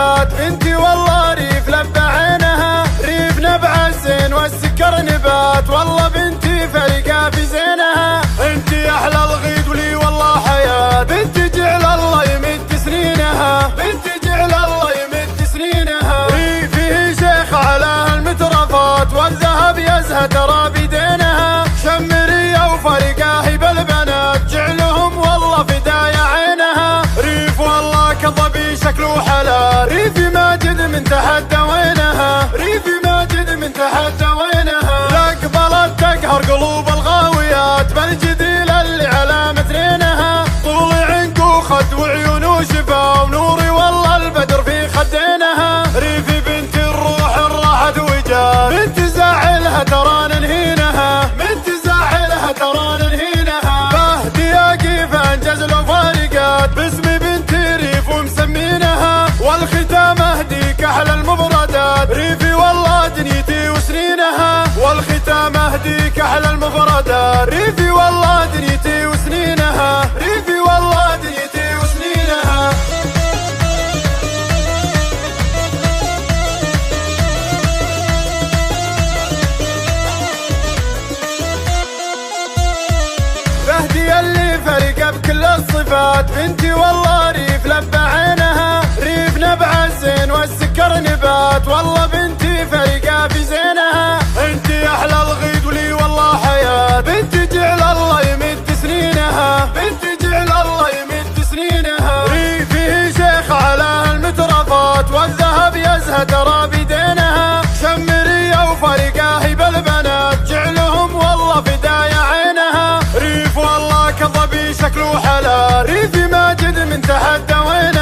صفات بنتي والله ريف لبى عينها، ريف نبع الزين والسكر نبات، والله بنتي فرقة في زينها. انتي احلى الغيد ولي والله حياة، بنتي جعل الله يمد سنينها، بنتي جعل الله يمد سنينها. ريفه شيخ على المترفات والذهب يزهد ترى بيدينها، شمرية وفرقة هي بالبنات جعلهم والله فدايا عينها. ريف والله كضبي شكله حلال، ريفي ماجد من تحت وينها، ريفي ماجد من تحت وينها. لقبلت تقهر قلوب الغاويات بالجديل اللي على مترينها، طول عنق وخد وعيون وشفا ونوري والله البدر في خدينها. ريفي بنت الروح الراحة وجاد، بنت زاعلها ترى ننهينها، بنت زاعلها ترى ننهينها. بهدي يا كيف انجز له فارقات باسم بنت ريف ومسمينها، والختام اهديك احلى المفردات، ريفي والله دنيتي وسنينها، والختام اهديك احلى المفردات، ريفي والله دنيتي وسنينها، ريفي والله دنيتي وسنينها. بهدي اللي فرقة بكل الصفات، بنتي والله ريف لبى عينها، ريف نبع الزين والسكر نبات، والله بنتي فرقة في زينها. انتي احلى الغيد ولي والله حياة، بنتي جعل الله يمد سنينها، بنتي جعل الله يمد سنينها. ريفه شيخ على المترفات والذهب يزهد ترى بيدينها، شمرية وفرقة هي بالبنات جعلهم والله فدايا عينها. ريف والله كضبي شكله حلال، ريفي ماجد من تحت وينها.